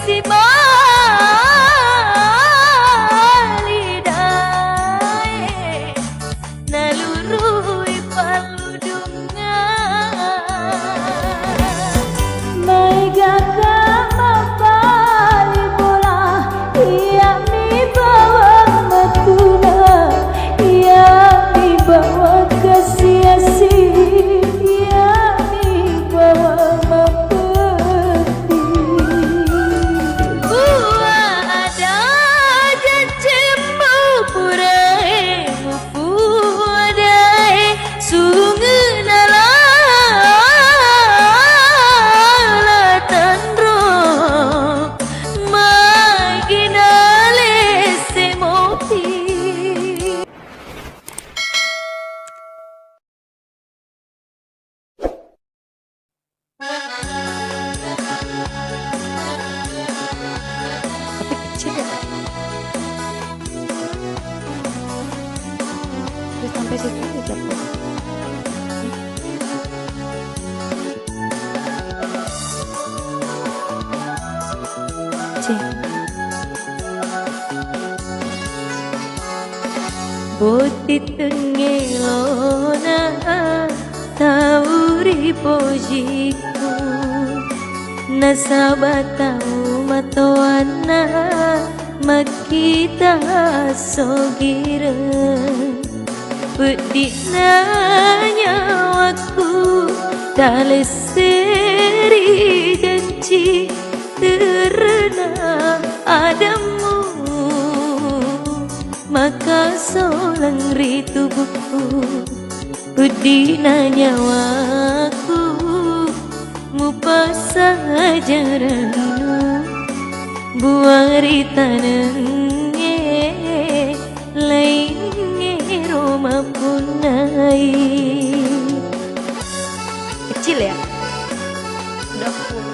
si balidae nalurui paludungan maiga kamapali bola iya mi bawa matuna iya mi bawa kasiasi iya mi bawa mapeti buah ada jacimmu purai mupu adai sungai terus sampai situ aja kok. Boti tengelona tauri pojiku nasabatamu matoana makita sogira pedihna nyawaku taleseri janji terena adamu maka solang ritubuku pedihna nyawaku mupasa jaranu buari tanenge lainnya Roma punai kecil ya udah full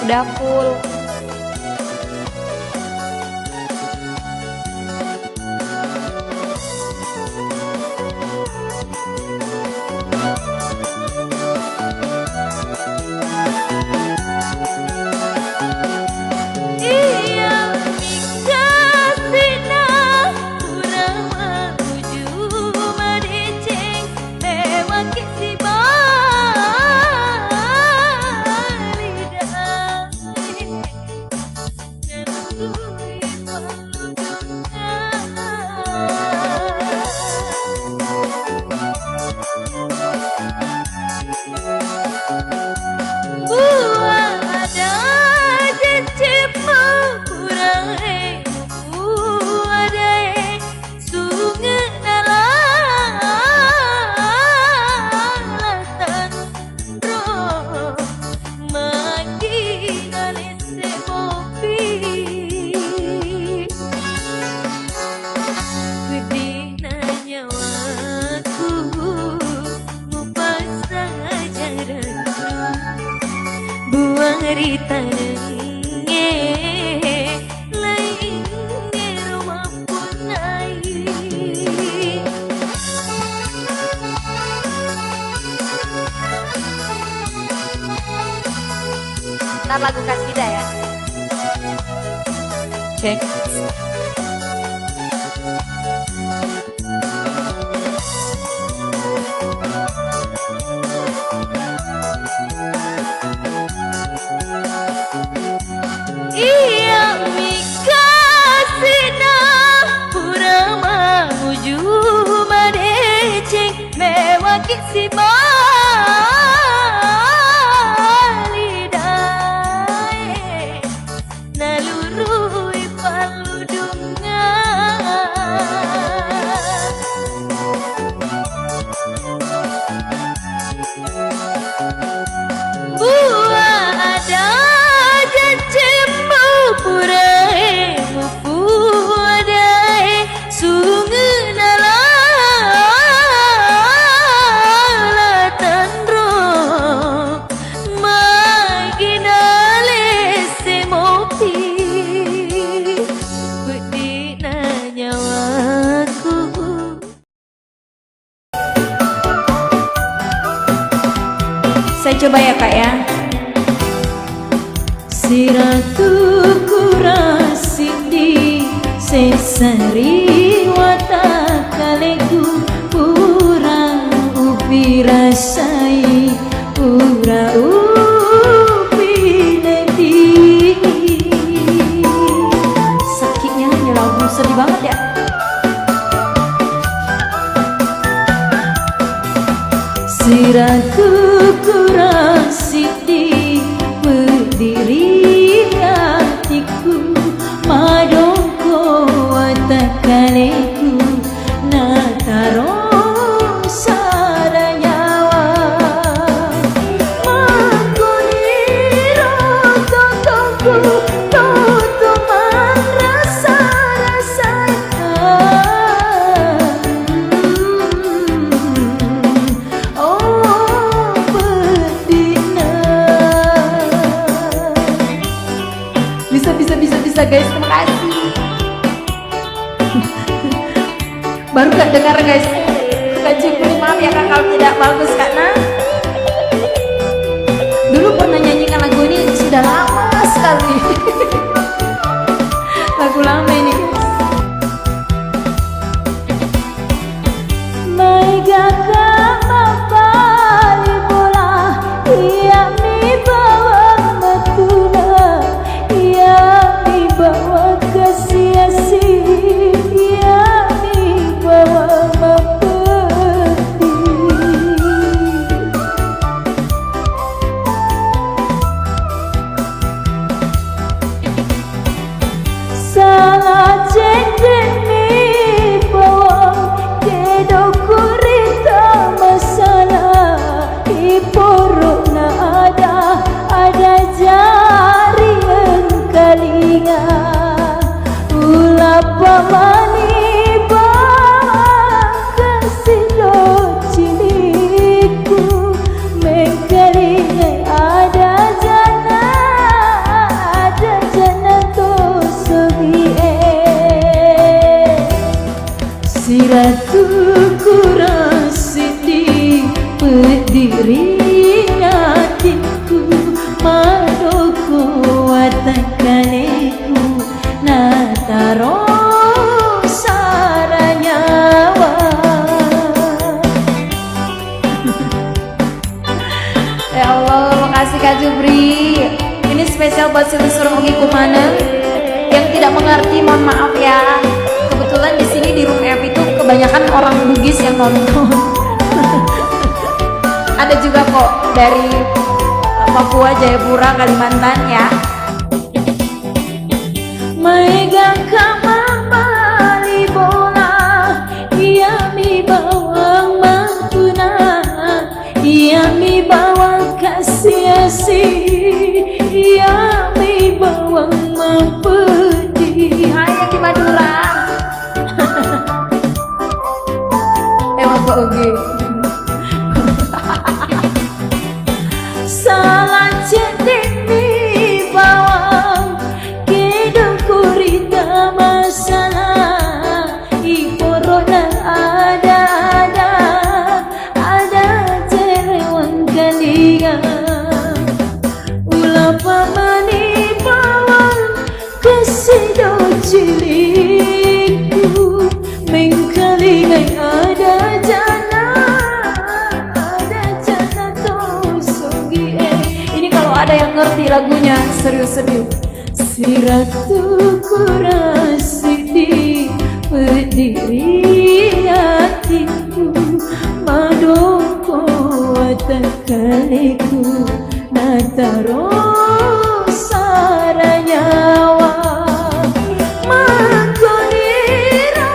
udah full buang tanenge lainnya rumah punai ntar lagu kasida ya cek iya mikasina purama uju madeceng mewaki si balidae nalurui paludungan sari wata kaleku pura upi rasai pura upi ledi. Sakitnya ini lagu sedih banget ya. Siraku kurang sidi berdiri hatiku madongko watakaleku nataro saranyawa makuniro totongku totoman rasa-rasa oh bedina. Bisa guys, terima kasih. Baru gak dengar guys. Kak Jupri, maaf ya kak kalau tidak bagus karena dulu pernah nyanyikan lagu ini sudah lama sekali. Lagu lama ini guys. Mega kamapali bola iya mi bawa matuna iya mi bawa kasiasi iya mi bawa mapeti. Salah cendek mi bawa kedo kurita masalah iporok na ada jari engkalinga ulapa mani bawa kesilo ciliku mengkalinga ada jana to sogie. Siratu kurang sidi berdiri hatiku madoko watakaleku nataro saranyawa. Ya Allah, makasih Kak Jupri. Ini spesial buat seluruh Ugi Kumana yang tidak mengerti, mohon maaf ya. Kebetulan di sini di Room F itu kebanyakan orang Bugis yang nonton. Ada juga kok dari Papua, Jayapura, Kalimantan ya. Mega kamapali bola iya mi bawang mantuna iya mi bawang kasiasi iya mi bawang mapedi. Hai yang di Madura. Emang kok oke. Salah cendek mi bawang kedo kurita masalah iporona ada cerewang kalinga ulapa mani bawang kesido ciliku mengkalingai ada jana to sogie. Ini kalau ada yang ngerti lagunya serius-serius. Siratu kurang sidi berdiri hatiku madoko watakaleku nataro saranyawa makoniro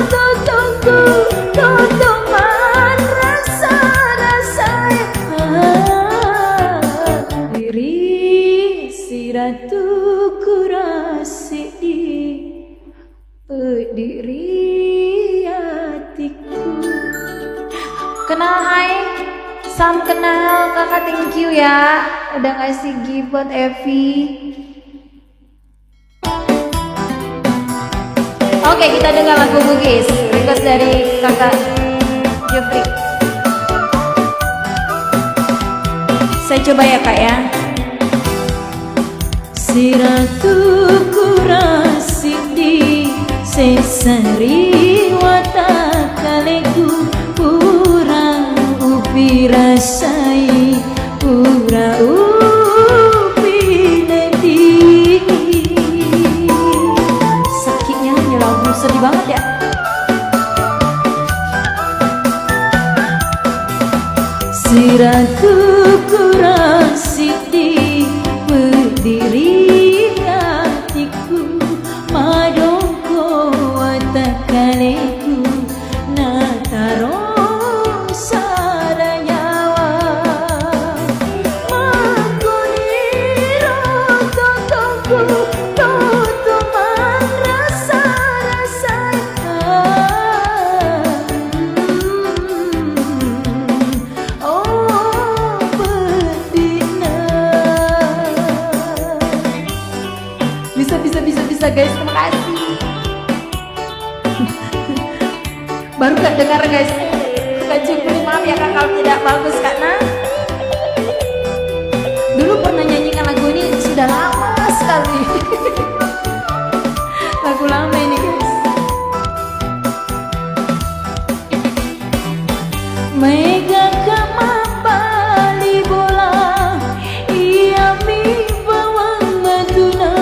totongku totoman rasa-rasa diri siratu kurasidi berdiri hatiku. Kenal hai, Sam kenal kakak, thank you ya udah ngasih gift buat Evi. Oke, kita dengar lagu Bugis request dari kakak Jupri. Saya coba ya kak ya. Siratu kurasidi se sari watak kaleku pura upi rasai pura upi leti. Sakitnya ini lagu sedih banget ya. Siratu kurang siti berdiri hatiku madongko watak kaleku nataro saranyawa makuniro totongku totoman rasa-rasanya. Oh bedina. Bisa guys, terima kasih. Baru gak dengar guys. Kak Jupri, maaf ya kak kalau tidak bagus karena dulu pernah nyanyikan lagu ini sudah lama sekali. Lagu lama ini guys. Mega kamabali bola iya mi bawang matuna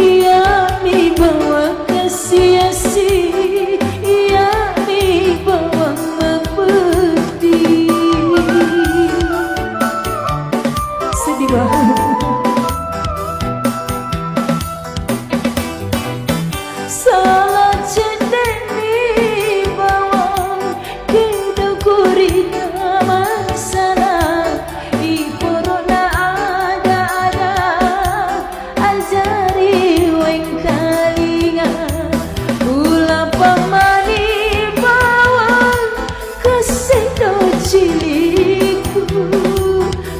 iya mi bawang kasiasi iya mi bawang mempeti. Sedih banget. Salah cendeni bawang kedokurinya masalah iporona ada ajari weng kalinga ula pamani bawang kesedo ciliku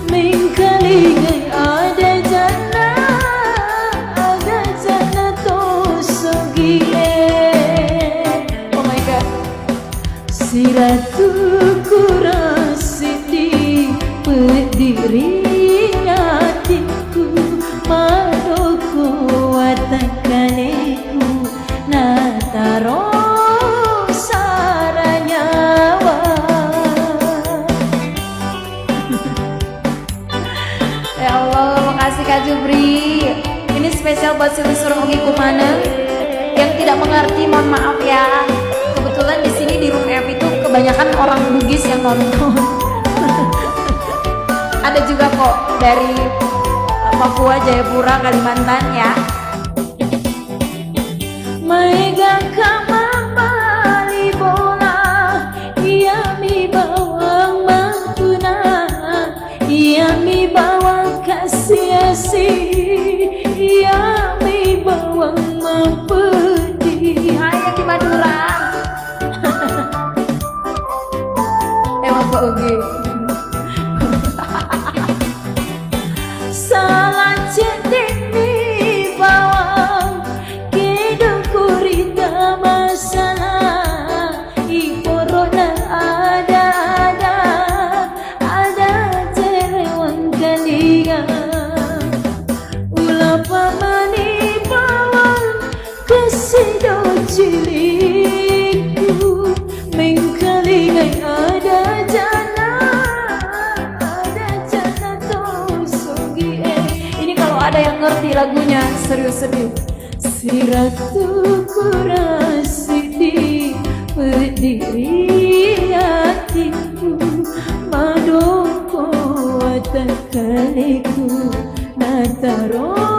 mengkalingai ada jana tosogi. Oh my god. Siratu kurang siti berdiri hatiku madoko watak kaleku nataro saranyawa. Ya Allah, makasih Kak Jupri. Ini spesial buat seluruh Ugi Kumaneng yang tidak mengerti, mohon maaf ya. Kebetulan di sini di Room F itu kebanyakan orang Bugis yang nonton. Ada juga kok dari Papua, Jayapura, Kalimantan ya. Mega kamabali bola iya mi bawang matuna iya mi bawang kasiasi iya mi bawang mempedi. Hai di Madura. Pak Ugi. Salah cendeni bawang kedokurinya masalah iporona ada cerewang kalinga ula pamani bawang kesedo ciliku mengkalingai ada jana tosogi. Ini kalau ada yang ngerti lagunya serius-serius. Siratu kurasidi berdiri hatiku madoko watak kaleku nataro